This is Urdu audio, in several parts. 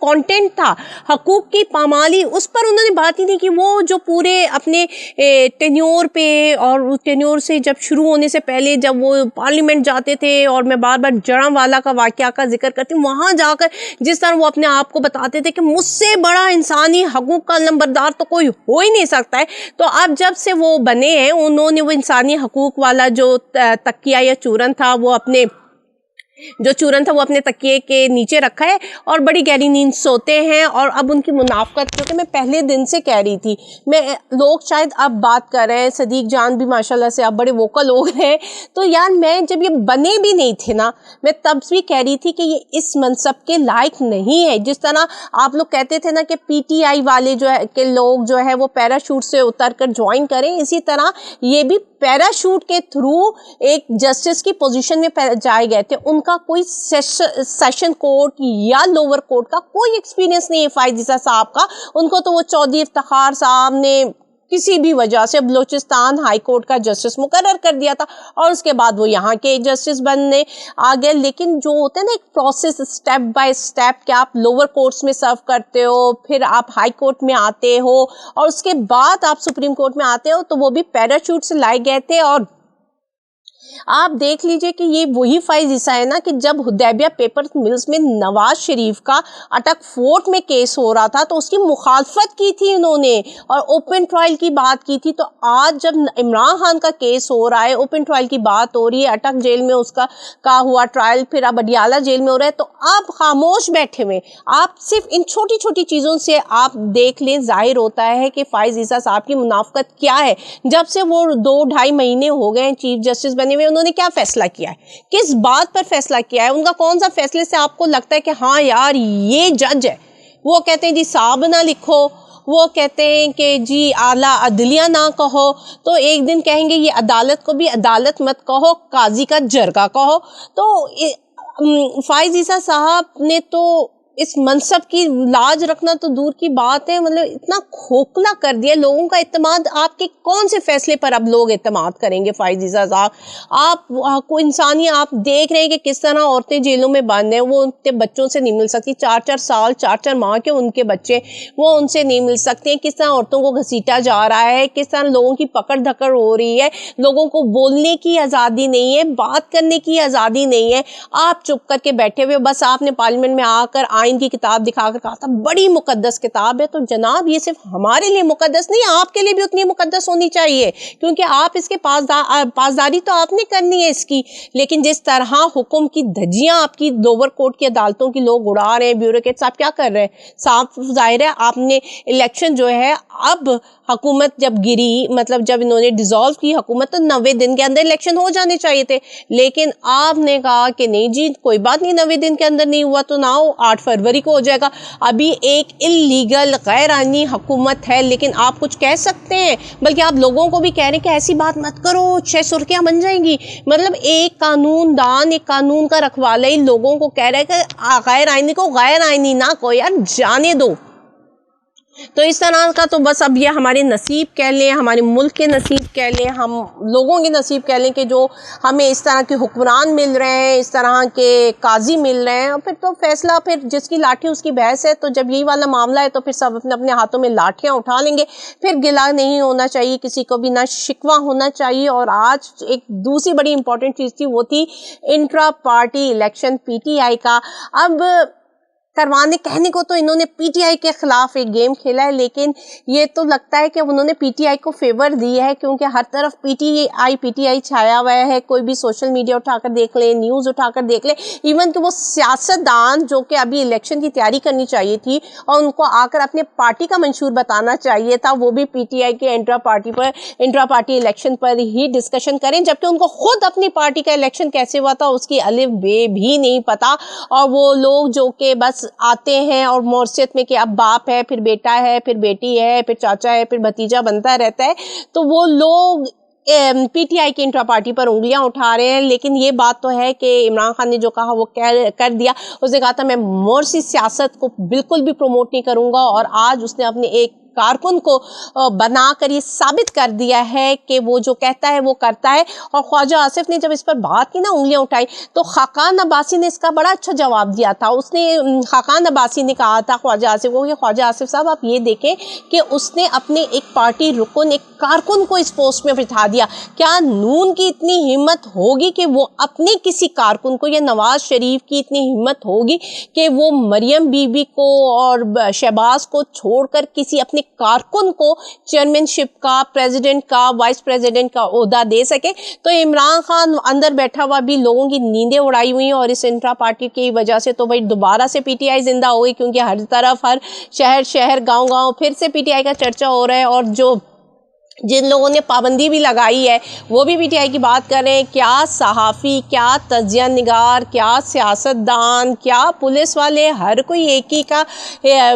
کانٹینٹ تھا حقوق کی پامالی اس پر انہوں نے بات ہی نہیں کی. وہ جو پورے اپنے ٹینیور پہ اور ٹینیور سے جب شروع ہونے سے پہلے جب وہ پارلیمنٹ جاتے تھے, اور میں بار بار جڑاں والا کا واقعہ کا ذکر کرتی ہوں, وہاں جا کر جس طرح وہ اپنے آپ کو بتاتے تھے کہ مجھ سے بڑا انسانی حقوق کا نمبردار تو کوئی ہو ہی نہیں سکتا ہے. تو اب جب سے وہ بنے ہیں انہوں نے وہ انسانی حقوق والا جو تکیہ یا چورن تھا وہ اپنے تکیے کے نیچے رکھا ہے اور بڑی گہری نیند سوتے ہیں. اور اب ان کی منافقت, کیونکہ میں پہلے دن سے کہہ رہی تھی, میں لوگ شاید اب بات کر رہے ہیں, صدیق جان بھی ماشاءاللہ سے اب بڑے ووکل ہو گئے ہیں, تو یار میں جب یہ بنے بھی نہیں تھے نا, میں تب بھی کہہ رہی تھی کہ یہ اس منصب کے لائق نہیں ہے. جس طرح آپ لوگ کہتے تھے نا کہ پی ٹی آئی والے جو ہے کہ لوگ جو ہے وہ پیراشوٹ سے اتر کر جوائن کریں, اسی طرح یہ بھی پیراشوٹ کے تھرو ایک جسٹس کی پوزیشن میں جائے گئے تھے. ان کا کوئی سیشن کورٹ یا لوور کورٹ کا کوئی ایکسپیرینس نہیں ہے فائز عیسیٰ صاحب کا. ان کو تو وہ چودھری افتخار صاحب نے کسی بھی وجہ سے بلوچستان ہائی کورٹ کا جسٹس مقرر کر دیا تھا, اور اس کے بعد وہ یہاں کے جسٹس بننے آ گئے. لیکن جو ہوتا ہے نا ایک پروسیس اسٹیپ بائی اسٹیپ, کہ آپ لوور کورٹس میں سرو کرتے ہو, پھر آپ ہائی کورٹ میں آتے ہو, اور اس کے بعد آپ سپریم کورٹ میں آتے ہو, تو وہ بھی پیراشوٹ سے لائے گئے تھے. اور آپ دیکھ لیجئے کہ یہ وہی فائز عیسیٰ ہے نا کہ جب حدیبیہ پیپر ملز میں نواز شریف کا اٹک فورٹ میں کیس ہو رہا تھا تو اس کی مخالفت کی تھی انہوں نے, اور اوپن ٹرائل کی بات کی تھی. تو آج جب عمران خان کا کیس ہو رہا ہے, اوپن ٹرائل کی بات ہو رہی ہے, اٹک جیل میں اس کا ہوا ٹرائل, پھر اب اڈیالہ جیل میں ہو رہا ہے, تو آپ خاموش بیٹھے ہوئے. آپ صرف ان چھوٹی چھوٹی چیزوں سے آپ دیکھ لیں, ظاہر ہوتا ہے کہ فائز عیسیٰ صاحب کی منافقت کیا ہے. جب سے وہ 2-2.5 مہینے ہو گئے ہیں چیف جسٹس بنے ہوئے, انہوں نے کیا فیصلہ کیا ہے, کس بات پر فیصلہ کیا ہے, ان کا کون سا فیصلے سے آپ کو لگتا ہے کہ ہاں یار یہ جج ہے. وہ کہتے ہیں جی صاحب نہ لکھو, وہ کہتے ہیں کہ جی اعلیٰ عدلیہ نہ کہو, تو ایک دن کہیں گے یہ عدالت کو بھی عدالت مت کہو, قاضی کا جرگہ کہو. تو فائز عیسیٰ صاحب نے تو اس منصب کی لاج رکھنا تو دور کی بات ہے, مطلب اتنا کھوکھلا کر دیا لوگوں کا اعتماد. آپ کے کون سے فیصلے پر اب لوگ اعتماد کریں گے فائز عیسیٰ صاحب؟ آپ کو انسانی آپ دیکھ رہے ہیں کہ کس طرح عورتیں جیلوں میں بند ہیں, وہ ان کے بچوں سے نہیں مل سکتی, 4-4 سال 4-4 ماہ کے ان کے بچے, وہ ان سے نہیں مل سکتے ہیں. کس طرح عورتوں کو گھسیٹا جا رہا ہے, کس طرح لوگوں کی پکڑ دھکڑ ہو رہی ہے, لوگوں کو بولنے کی آزادی نہیں ہے, بات کرنے کی آزادی نہیں ہے. آپ چپ کر کے بیٹھے ہوئے, بس آپ نے پارلیمنٹ میں آ کر آئین کی کتاب دکھا کر کہا تھا بڑی مقدس کتاب ہے. تو جناب یہ صرف ہمارے لیے مقدس نہیں, آپ کے لیے بھی اتنی مقدس ہونی چاہیے, کیونکہ آپ اس کے پاسداری تو آپ نے کرنی ہے اس کی. لیکن جس طرح حکم کی دھجیاں آپ کی لوور کورٹ کی عدالتوں کی لوگ اڑا رہے ہیں, بیوروکریٹس آپ کیا کر رہے ہیں, صاف ظاہر ہے آپ نے الیکشن جو ہے, اب حکومت جب گری, مطلب جب انہوں نے ڈیزالو کی حکومت, تو 90 دن کے اندر الیکشن ہو جانے چاہیے تھے. لیکن آپ نے کہا کہ نہیں جی کوئی بات نہیں, 90 دن کے اندر نہیں ہوا تو نہ ہو, 8 فروری کو ہو جائے گا. ابھی ایک اللیگل غیر آئینی حکومت ہے, لیکن آپ کچھ کہہ سکتے ہیں, بلکہ آپ لوگوں کو بھی کہہ رہے ہیں کہ ایسی بات مت کرو, 6 سرخیاں بن جائیں گی. مطلب ایک قانون دان, ایک قانون کا رکھوالا ہی لوگوں کو کہہ رہا ہے کہ غیر آئینی کو غیر آئینی نہ کو, یار جانے دو. تو اس طرح کا تو بس اب یہ ہمارے نصیب کہہ لیں, ہمارے ملک کے نصیب کہہ لیں, ہم لوگوں کے نصیب کہہ لیں کہ جو ہمیں اس طرح کے حکمران مل رہے ہیں, اس طرح کے قاضی مل رہے ہیں. اور پھر تو فیصلہ پھر جس کی لاٹھی اس کی بھینس ہے. تو جب یہی والا معاملہ ہے تو پھر سب اپنے اپنے ہاتھوں میں لاٹھیاں اٹھا لیں گے. پھر گلہ نہیں ہونا چاہیے کسی کو بھی, نہ شکوہ ہونا چاہیے. اور آج ایک دوسری بڑی امپورٹنٹ چیز تھی, وہ تھی intra party election P T I کا. اب کروانے کہنے کو تو انہوں نے پی ٹی آئی کے خلاف ایک گیم کھیلا ہے, لیکن یہ تو لگتا ہے کہ انہوں نے پی ٹی آئی کو فیور دی ہے, کیونکہ ہر طرف پی ٹی آئی چھایا ہوا ہے. کوئی بھی سوشل میڈیا اٹھا کر دیکھ لیں, نیوز اٹھا کر دیکھ لیں, ایون کہ وہ سیاستدان جو کہ ابھی الیکشن کی تیاری کرنی چاہیے تھی اور ان کو آ کر اپنے پارٹی کا منشور بتانا چاہیے تھا, وہ بھی پی ٹی آئی کے انٹرا پارٹی الیکشن پر ہی ڈسکشن کریں, جبکہ ان کو خود اپنی پارٹی کا الیکشن کیسے ہوا تھا اس کی الف بے بھی نہیں پتا. اور وہ لوگ جو کہ بس آتے ہیں اور مورثیت میں کہ اب باپ ہے, پھر بیٹا ہے, پھر بیٹی ہے, پھر چاچا ہے, پھر بھتیجا بنتا رہتا ہے, تو وہ لوگ پی ٹی آئی کی انٹرا پارٹی پر انگلیاں اٹھا رہے ہیں. لیکن یہ بات تو ہے کہ عمران خان نے جو کہا وہ کر دیا. اس نے کہا تھا میں مورثی سیاست کو بالکل بھی پروموٹ نہیں کروں گا, اور آج اس نے اپنے ایک کارکن کو بنا کر یہ ثابت کر دیا ہے کہ وہ جو کہتا ہے وہ کرتا ہے. اور خواجہ آصف نے جب اس پر بات کی نا، انگلیاں اٹھائی، تو خاقان عباسی نے اس کا بڑا اچھا جواب دیا تھا. اس نے خاقان عباسی نے کہا تھا خواجہ آصف کو کہ خواجہ آصف صاحب آپ یہ دیکھیں کہ اس نے اپنے ایک پارٹی رکن، ایک کارکن کو اس پوسٹ میں بٹھا دیا. کیا نون کی اتنی ہمت ہوگی کہ وہ اپنے کسی کارکن کو، یا نواز شریف کی اتنی ہمت ہوگی کہ وہ مریم بی بی کو اور شہباز کو چھوڑ کر کسی اپنے کارکن کو چیئرمین شپ کا، پریزیڈنٹ کا، وائس پریزیڈنٹ کا عہدہ دے سکے؟ تو عمران خان اندر بیٹھا ہوا بھی لوگوں کی نیندیں اڑائی ہوئی ہیں، اور اس انٹرا پارٹی کی وجہ سے تو بھائی دوبارہ سے پی ٹی آئی زندہ ہو گئی، کیونکہ ہر طرف، ہر شہر گاؤں پھر سے پی ٹی آئی کا چرچا ہو رہا ہے. اور جن لوگوں نے پابندی بھی لگائی ہے وہ بھی پی ٹی آئی کی بات کر رہے ہیں. کیا صحافی، کیا تجزیہ نگار، کیا سیاستدان، کیا پولیس والے، ہر کوئی ایک ہی کا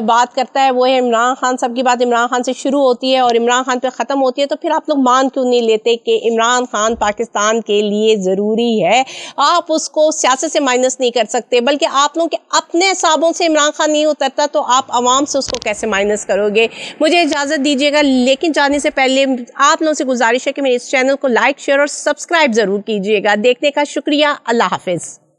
بات کرتا ہے، وہ ہے عمران خان. سب کی بات عمران خان سے شروع ہوتی ہے اور عمران خان پہ ختم ہوتی ہے. تو پھر آپ لوگ مان کیوں نہیں لیتے کہ عمران خان پاکستان کے لیے ضروری ہے؟ آپ اس کو سیاست سے مائنس نہیں کر سکتے، بلکہ آپ لوگ کے اپنے حسابوں سے عمران خان نہیں اترتا تو آپ عوام سے اس کو کیسے مائنس کرو گے؟ مجھے اجازت دیجیے گا، لیکن جانے سے پہلے آپ لوگوں سے گزارش ہے کہ میرے اس چینل کو لائک، شیئر اور سبسکرائب ضرور کیجیے گا. دیکھنے کا شکریہ. اللہ حافظ.